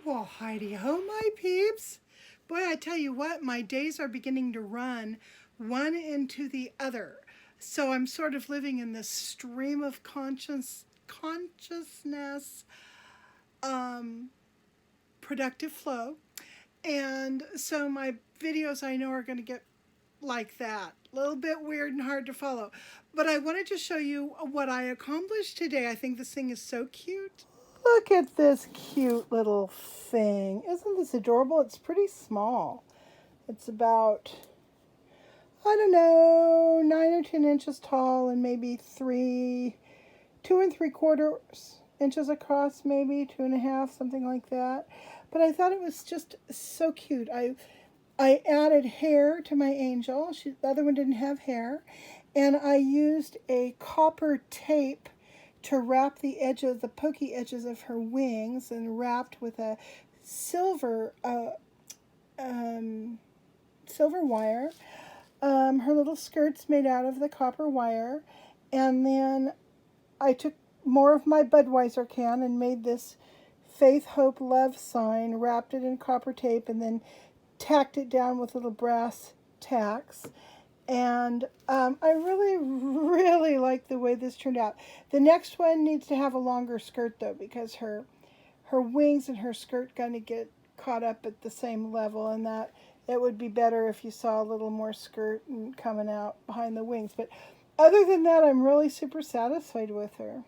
Well, Heidi-ho, my peeps. Boy, I tell you what, my days are beginning to run one into the other. So I'm sort of living in this stream of consciousness, um, productive flow. And so my videos I know are going to get like that. A little bit weird and hard to follow. But I wanted to show you what I accomplished today. I think this thing is so cute. Look at this cute little thing. Isn't this adorable? It's pretty small. It's about, I don't know, 9 or 10 inches tall and maybe 2 3/4 inches across, maybe 2.5, something like that. But I thought it was just so cute. I added hair to my angel. The other one didn't have hair. And I used a copper tape to wrap the edges, the pokey edges of her wings, and wrapped with a silver wire. Her little skirt's made out of the copper wire. And then I took more of my Budweiser can and made this faith, hope, love sign, wrapped it in copper tape, and then tacked it down with little brass tacks. And I really, really like the way this turned out. The next one needs to have a longer skirt, though, because her wings and her skirt kind of get caught up at the same level, and that it would be better if you saw a little more skirt and coming out behind the wings. But other than that, I'm really super satisfied with her.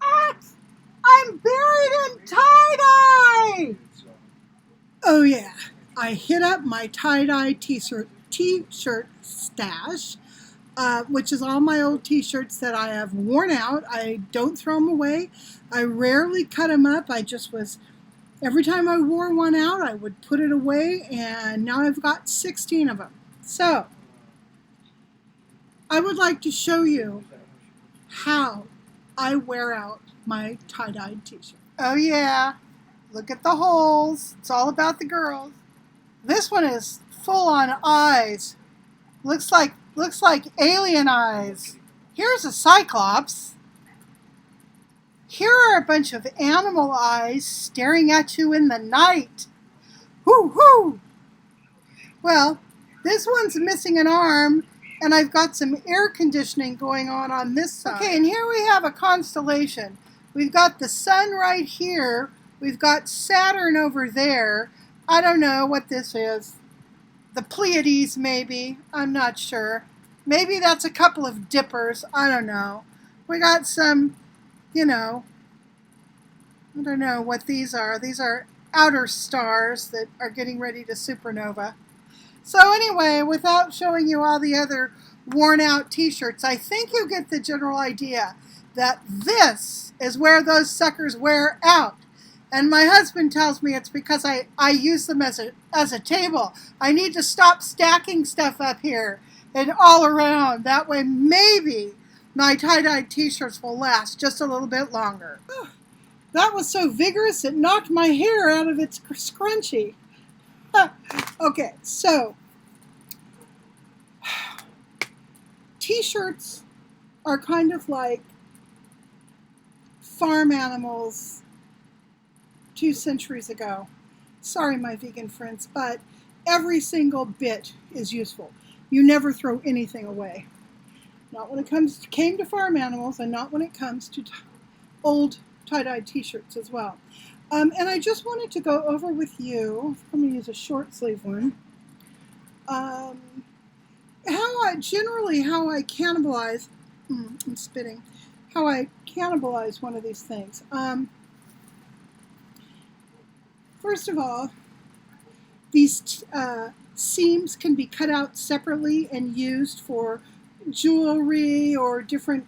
I'm buried in tie-dye! Oh yeah, I hit up my tie-dye t-shirt stash, which is all my old t-shirts that I have worn out. I don't throw them away. I rarely cut them up. Every time I wore one out, I would put it away, and now I've got 16 of them. So, I would like to show you how I wear out my tie-dyed t-shirt. Oh yeah, look at the holes. It's all about the girls. This one is full on eyes. Looks like alien eyes. Here's a cyclops. Here are a bunch of animal eyes staring at you in the night. Whoo hoo! Well, this one's missing an arm, and I've got some air conditioning going on this side. Okay, and here we have a constellation. We've got the sun right here. We've got Saturn over there. I don't know what this is. The Pleiades, maybe. I'm not sure. Maybe that's a couple of dippers. I don't know. We got some, I don't know what these are. These are outer stars that are getting ready to supernova. So anyway, without showing you all the other worn out t-shirts, I think you get the general idea that this is where those suckers wear out. And my husband tells me it's because I use them as a table. I need to stop stacking stuff up here and all around. That way maybe my tie-dye t-shirts will last just a little bit longer. Oh, that was so vigorous it knocked my hair out of its scrunchie. Okay, so t-shirts are kind of like farm animals 2 centuries ago. Sorry, my vegan friends, but every single bit is useful. You never throw anything away. Not when it came to farm animals, and not when it comes to old tie-dye t-shirts as well. And I just wanted to go over with you, I'm going to use a short sleeve one, how I cannibalize, I'm spitting, how I cannibalize one of these things. First of all, these seams can be cut out separately and used for jewelry or different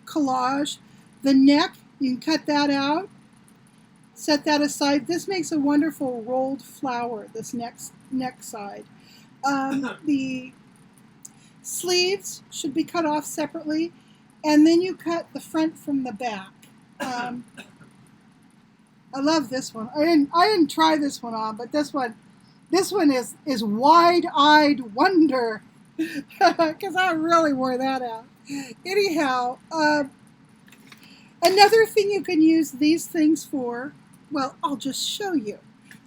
collage. The neck, you can cut that out, set that aside. This makes a wonderful rolled flower, this neck side. The sleeves should be cut off separately, and then you cut the front from the back. I love this one. I didn't try this one on, but this one is wide-eyed wonder, because I really wore that out. Anyhow, another thing you can use these things for well, I'll just show you.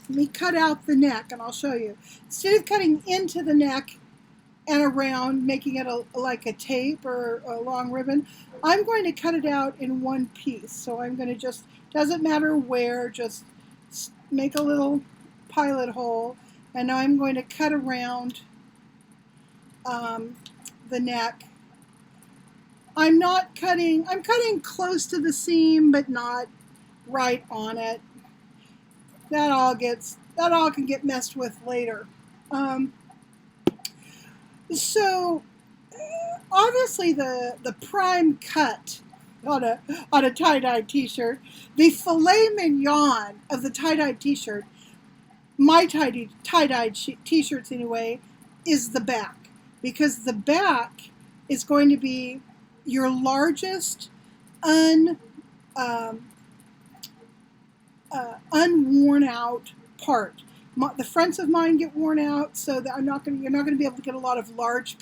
Let me cut out the neck and I'll show you. Instead of cutting into the neck and around, making it like a tape or a long ribbon, I'm going to cut it out in one piece. So I'm going to just, doesn't matter where, just make a little pilot hole, and now I'm going to cut around the neck. I'm cutting close to the seam, but not right on it. That all can get messed with later. So obviously the prime cut on a tie-dye t-shirt, the filet mignon of the tie-dye t-shirt, my tie-dyed t-shirts anyway, is the back, because the back is going to be your largest unworn out part. The fronts of mine get worn out, so that you're not going to be able to get a lot of large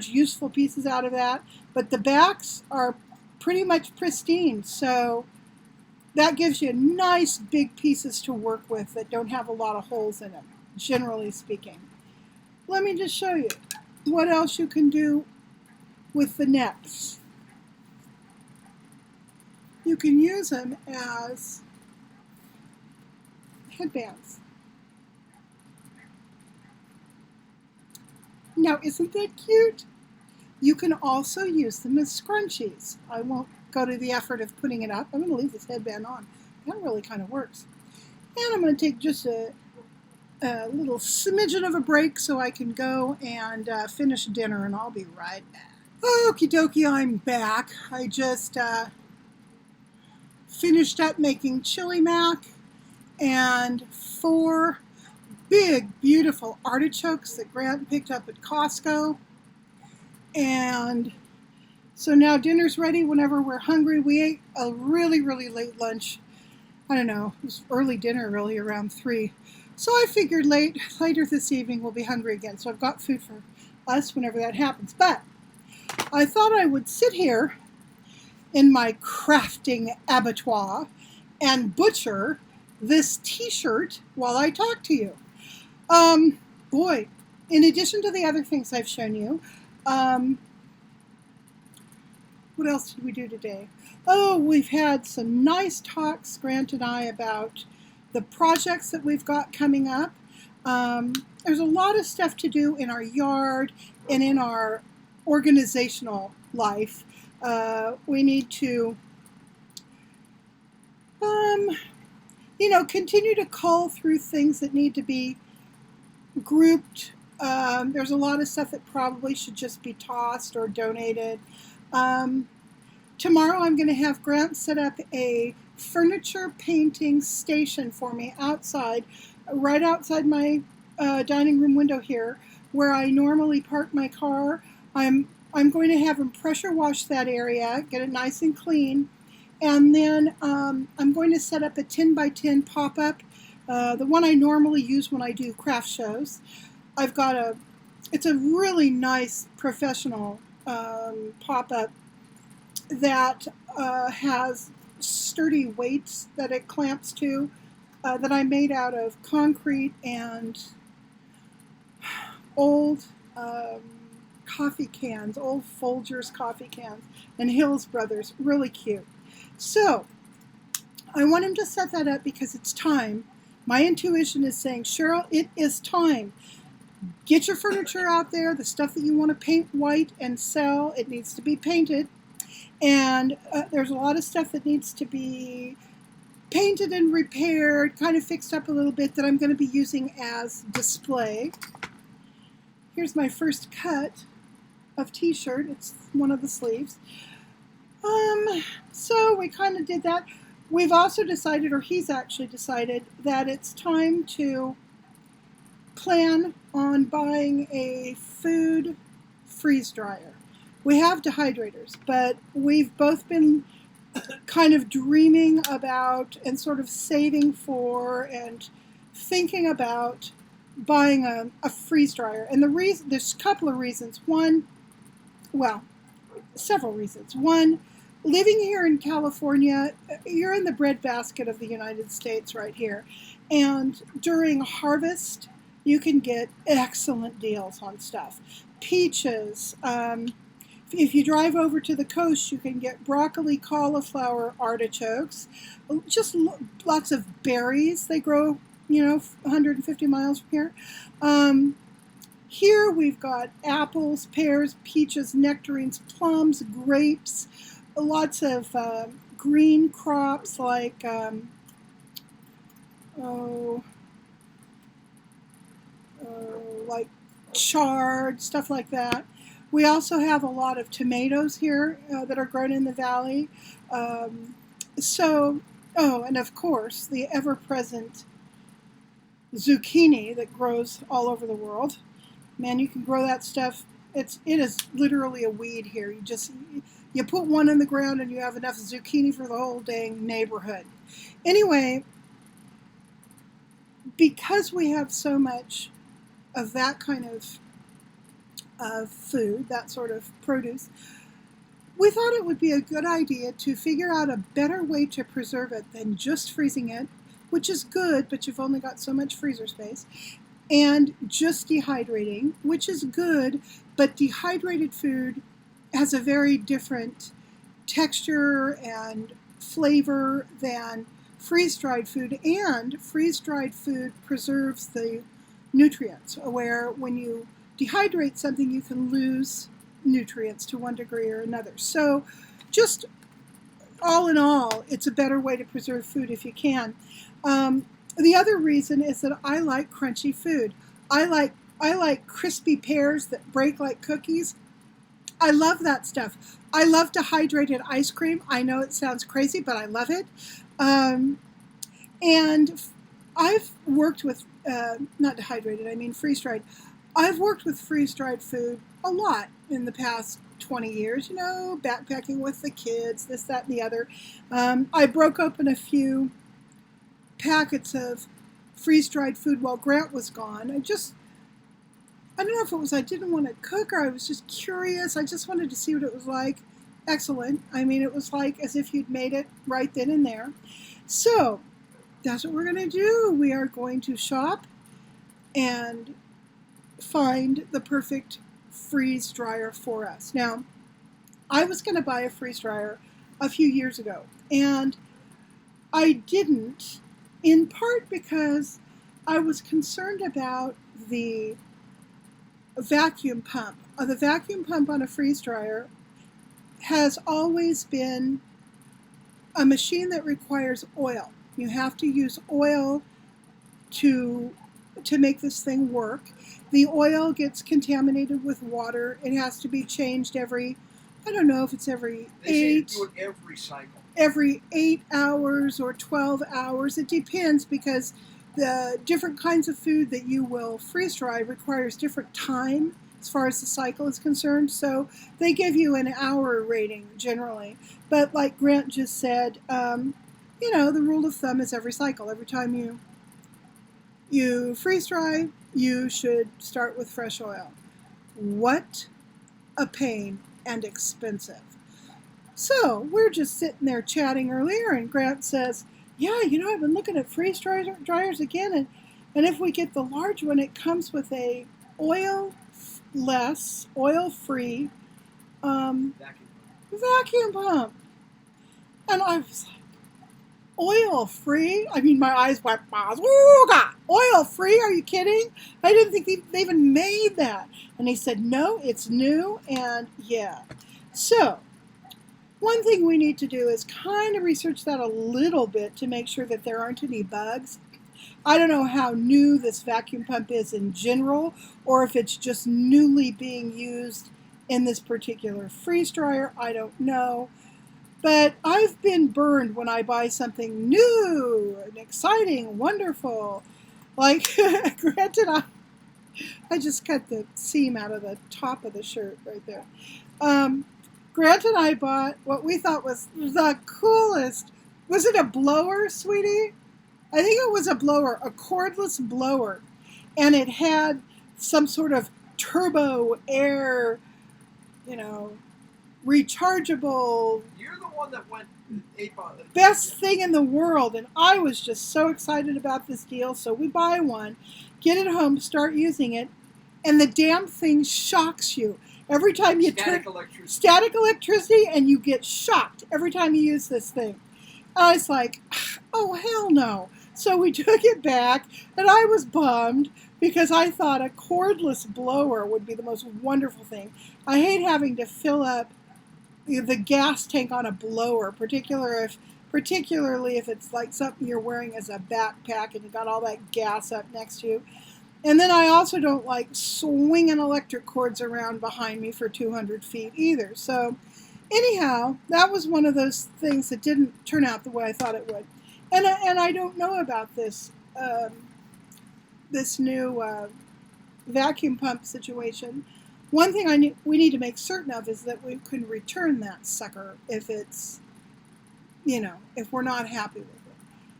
useful pieces out of that. But the backs are pretty much pristine, so that gives you nice big pieces to work with that don't have a lot of holes in them, generally speaking. Let me just show you what else you can do with the necks. You can use them as headbands. Now, isn't that cute? You can also use them as scrunchies. I won't go to the effort of putting it up. I'm going to leave this headband on. That really kind of works. And I'm going to take just a little smidgen of a break so I can go and finish dinner, and I'll be right back. Okie dokie, I'm back. I just finished up making chili mac and 4 big, beautiful artichokes that Grant picked up at Costco. And so now dinner's ready whenever we're hungry. We ate a really, really late lunch. I don't know, it was early dinner, really around 3. So I figured later this evening we'll be hungry again. So I've got food for us whenever that happens. But I thought I would sit here in my crafting abattoir and butcher this t-shirt while I talk to you. Boy, in addition to the other things I've shown you, what else did we do today? Oh, we've had some nice talks, Grant and I, about the projects that we've got coming up. There's a lot of stuff to do in our yard and in our organizational life. We need to, continue to cull through things that need to be grouped. There's a lot of stuff that probably should just be tossed or donated. Tomorrow I'm going to have Grant set up a furniture painting station for me outside, right outside my dining room window here, where I normally park my car. I'm going to have him pressure wash that area, get it nice and clean, and then I'm going to set up a 10x10 pop-up, the one I normally use when I do craft shows. It's a really nice professional pop-up that has sturdy weights that it clamps to, that I made out of concrete and old coffee cans, old Folgers coffee cans, and Hills Brothers. Really cute. So I want him to set that up because it's time. My intuition is saying, Cheryl, it is time. Get your furniture out there, the stuff that you want to paint white and sell. It needs to be painted. And there's a lot of stuff that needs to be painted and repaired, kind of fixed up a little bit, that I'm going to be using as display. Here's my first cut of t-shirt. It's one of the sleeves. So we kind of did that. We've also decided, or he's actually decided, that it's time to plan on buying a food freeze dryer. We have dehydrators, but we've both been kind of dreaming about and sort of saving for and thinking about buying a freeze dryer. And there's a couple of reasons. Several reasons. One, living here in California, you're in the breadbasket of the United States right here. And during harvest, you can get excellent deals on stuff. Peaches. If you drive over to the coast, you can get broccoli, cauliflower, artichokes. Just lots of berries. They grow, 150 miles from here. Here we've got apples, pears, peaches, nectarines, plums, grapes, lots of green crops like like chard, stuff like that. We also have a lot of tomatoes here that are grown in the valley. And of course, the ever-present zucchini that grows all over the world. Man, you can grow that stuff. It is literally a weed here. You put one in the ground and you have enough zucchini for the whole dang neighborhood. Anyway, because we have so much of that kind of food, that sort of produce, we thought it would be a good idea to figure out a better way to preserve it than just freezing it, which is good, but you've only got so much freezer space, and just dehydrating, which is good, but dehydrated food has a very different texture and flavor than freeze-dried food, and freeze-dried food preserves the nutrients, where when you dehydrate something, you can lose nutrients to one degree or another. So just all in all, it's a better way to preserve food if you can. The other reason is that I like crunchy food. I like crispy pears that break like cookies. I love that stuff. I love dehydrated ice cream. I know it sounds crazy, but I love it. And I've worked with, not dehydrated, I mean freeze-dried. I've worked with freeze-dried food a lot in the past 20 years, backpacking with the kids, this, that, and the other. I broke open a few packets of freeze-dried food while Grant was gone. I don't know if it was I didn't want to cook or I was just curious. I just wanted to see what it was like. Excellent. I mean, it was like as if you'd made it right then and there. So that's what we're going to do. We are going to shop and find the perfect freeze dryer for us. Now, I was going to buy a freeze dryer a few years ago, and I didn't, in part because I was concerned about the vacuum pump. The vacuum pump on a freeze dryer has always been a machine that requires oil. You have to use oil to make this thing work. The oil gets contaminated with water. It has to be changed every, I don't know if it's every every cycle. Every 8 hours or 12 hours. It depends because the different kinds of food that you will freeze dry requires different time as far as the cycle is concerned. So they give you an hour rating generally. But like Grant just said, the rule of thumb is every cycle. Every time you freeze dry, you should start with fresh oil. What a pain and expensive. So we're just sitting there chatting earlier, and Grant says, yeah, I've been looking at freeze dryers again, and if we get the large one, it comes with a oil-free vacuum pump. And I was like, oil-free? I mean, my eyes went, oh God, oil-free? Are you kidding? I didn't think they even made that. And he said, no, it's new, and yeah. So one thing we need to do is kind of research that a little bit to make sure that there aren't any bugs. I don't know how new this vacuum pump is in general, or if it's just newly being used in this particular freeze dryer. I don't know. But I've been burned when I buy something new and exciting, wonderful. Like, granted, I just cut the seam out of the top of the shirt right there. Grant and I bought what we thought was the coolest. Was it a blower, sweetie? I think it was a blower, a cordless blower. And it had some sort of turbo air, rechargeable. You're the one that went ape on it. Best thing in the world. And I was just so excited about this deal. So we buy one, get it home, start using it, and the damn thing shocks you. Every time you turn static electricity, and you get shocked every time you use this thing. I was like, oh, hell no. So we took it back, and I was bummed because I thought a cordless blower would be the most wonderful thing. I hate having to fill up the gas tank on a blower, particularly if it's like something you're wearing as a backpack and you got all that gas up next to you. And then I also don't like swinging electric cords around behind me for 200 feet either. So anyhow, that was one of those things that didn't turn out the way I thought it would. And I don't know about this this new vacuum pump situation. One thing we need to make certain of is that we can return that sucker if it's, if we're not happy with it.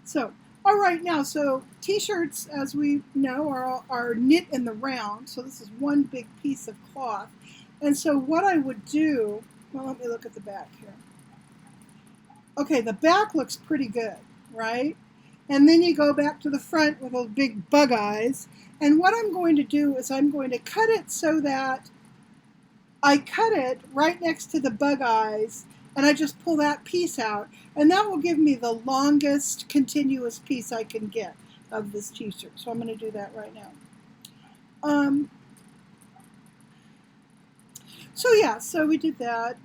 So, all right, now, so T-shirts, as we know, are knit in the round. So this is one big piece of cloth. And so what I would do, well, let me look at the back here. Okay, the back looks pretty good, right? And then you go back to the front with those big bug eyes. And what I'm going to do is I'm going to cut it so that I cut it right next to the bug eyes, and I just pull that piece out, and that will give me the longest continuous piece I can get of this t-shirt. So I'm going to do that right now. So we did that.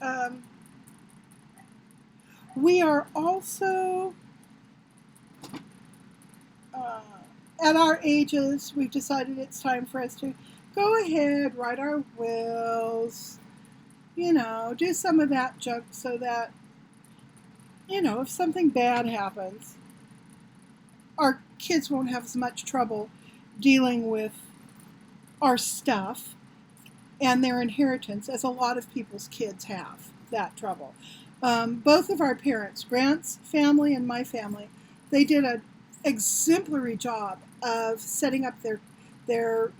We are also, at our ages, we've decided it's time for us to go ahead, write our wills, do some of that junk so that, if something bad happens, our kids won't have as much trouble dealing with our stuff and their inheritance as a lot of people's kids have that trouble. Both of our parents, Grant's family and my family, they did an exemplary job of setting up their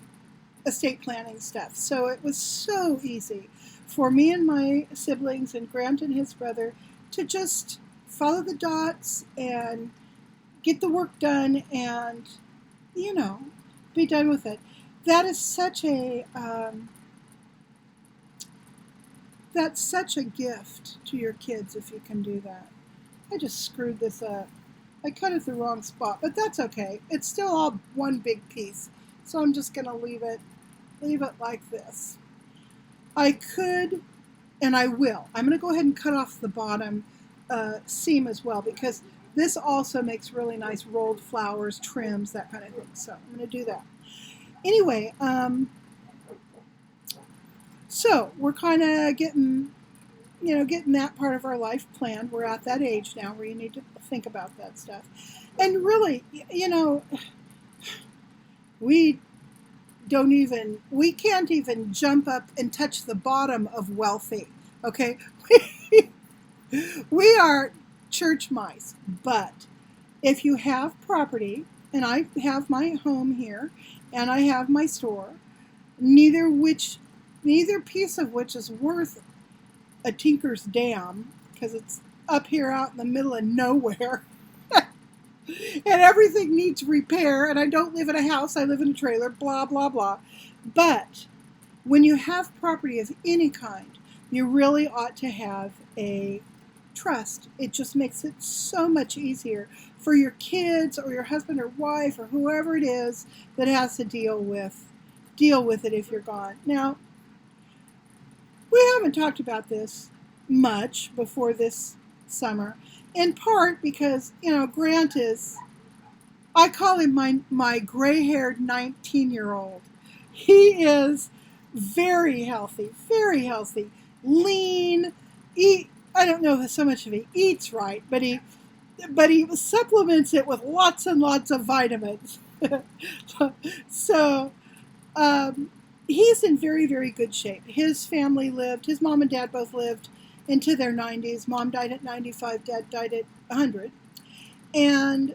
estate planning stuff. So it was so easy for me and my siblings and Grant and his brother to just follow the dots and get the work done and, be done with it. That is such a that's such a gift to your kids if you can do that. I just screwed this up. I cut it the wrong spot, but that's okay. It's still all one big piece. So I'm just going to leave it like this. I could, and I will. I'm going to go ahead and cut off the bottom seam as well, because this also makes really nice rolled flowers, trims, that kind of thing. So I'm going to do that. Anyway, so we're kind of getting that part of our life planned. We're at that age now where you need to think about that stuff. And really, we can't even jump up and touch the bottom of wealthy, okay? We are church mice, but if you have property, and I have my home here, and I have my store, neither piece of which is worth a tinker's dam, because it's up here out in the middle of nowhere, and everything needs repair, and I don't live in a house, I live in a trailer, blah, blah, blah. But when you have property of any kind, you really ought to have a trust. It just makes it so much easier for your kids or your husband or wife or whoever it is that has to deal with it if you're gone. Now, we haven't talked about this much before this summer, in part because, Grant is, I call him my gray-haired 19-year-old. He is very healthy, lean. I don't know if so much of he eats right, but he supplements it with lots and lots of vitamins. So he's in very, very good shape. His mom and dad both lived into their 90s. Mom died at 95, dad died at 100. And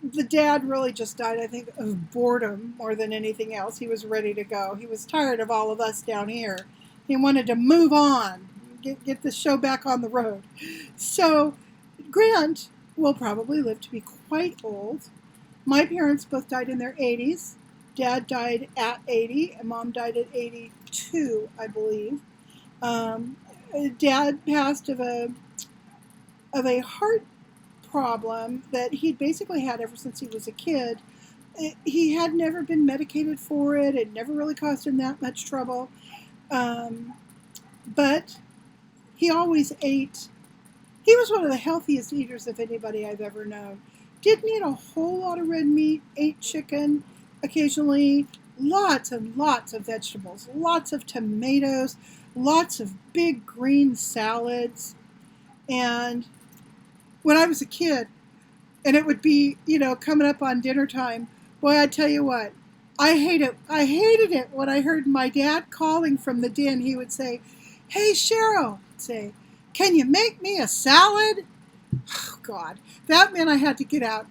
the dad really just died, I think, of boredom more than anything else. He was ready to go. He was tired of all of us down here. He wanted to move on. get this show back on the road. So Grant will probably live to be quite old. My parents both died in their 80s. Dad died at 80, and Mom died at 82, I believe. Um, Dad passed of a heart problem that he'd basically had ever since he was a kid. He had never been medicated for it. It never really caused him that much trouble. But he always ate. He was one of the healthiest eaters of anybody I've ever known. Didn't eat a whole lot of red meat, ate chicken occasionally, lots and lots of vegetables, lots of tomatoes, lots of big green salads. And when I was a kid, and it would be, coming up on dinner time, boy, I tell you what, I hated it when I heard my dad calling from the den. He would say, "Hey, Cheryl," I'd say, "can you make me a salad?" Oh, God, that meant I had to get out.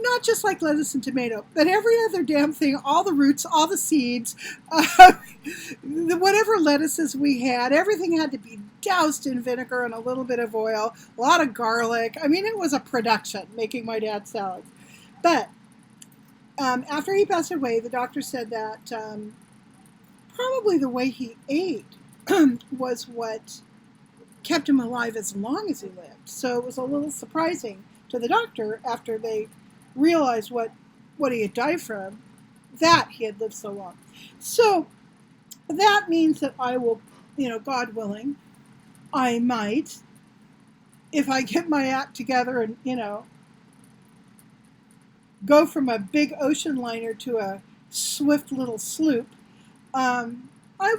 Not just like lettuce and tomato, but every other damn thing, all the roots, all the seeds, whatever lettuces we had, everything had to be doused in vinegar and a little bit of oil, a lot of garlic. I mean, it was a production making my dad's salads. But after he passed away, the doctor said that probably the way he ate was what kept him alive as long as he lived. So it was a little surprising to the doctor after they realized what he had died from, that he had lived so long. So that means that I will, God willing, I might, if I get my act together and, go from a big ocean liner to a swift little sloop, I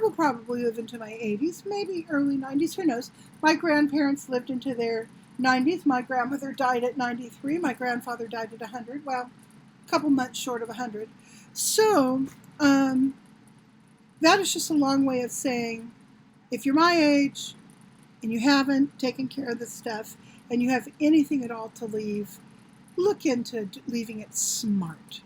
will probably live into my 80s, maybe early 90s, who knows. My grandparents lived into their 90s. My grandmother died at 93. My grandfather died at 100. Well, a couple months short of 100. So, that is just a long way of saying, if you're my age and you haven't taken care of this stuff and you have anything at all to leave, look into leaving it smart.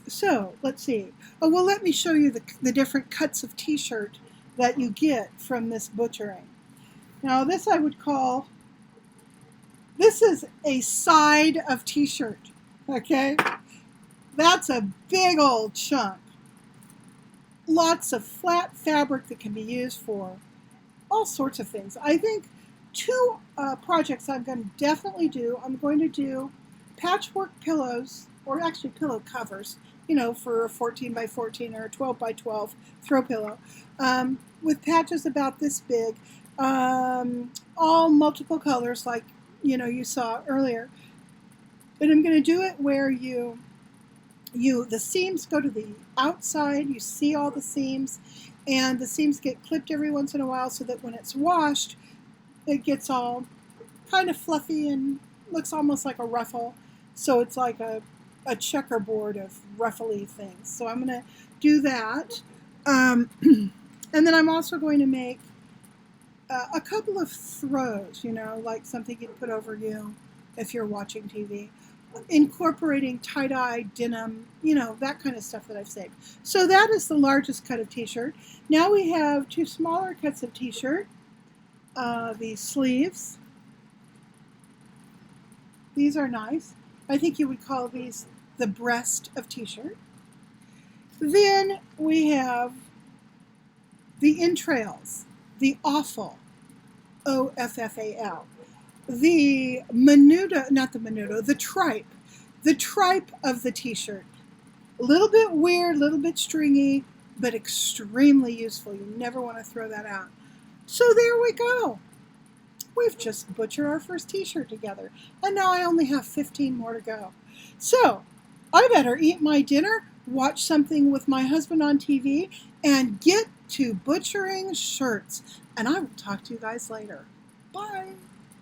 So, let's see. Oh, well, let me show you the different cuts of t-shirt that you get from this butchering. Now, this I would call, this is a side of t-shirt, okay? That's a big old chunk. Lots of flat fabric that can be used for all sorts of things. I think two projects I'm going to definitely do. I'm going to do patchwork pillows, or actually pillow covers, for a 14 by 14 or a 12 by 12 throw pillow, with patches about this big, all multiple colors like, you saw earlier. But I'm going to do it where the seams go to the outside, you see all the seams, and the seams get clipped every once in a while so that when it's washed, it gets all kind of fluffy and looks almost like a ruffle. So it's like a checkerboard of ruffly things. So I'm going to do that. And then I'm also going to make a couple of throws, like something you'd put over you if you're watching TV. Incorporating tie-dye, denim, that kind of stuff that I've saved. So that is the largest cut of t-shirt. Now we have two smaller cuts of t-shirt. The sleeves. These are nice. I think you would call these the breast of t-shirt. Then we have the entrails, the offal, O-F-F-A-L. The menudo, not the menudo, the tripe of the t-shirt. A little bit weird, a little bit stringy, but extremely useful. You never want to throw that out. So there we go. We've just butchered our first t-shirt together. And now I only have 15 more to go. So I better eat my dinner, watch something with my husband on TV, and get to butchering shirts. And I will talk to you guys later. Bye.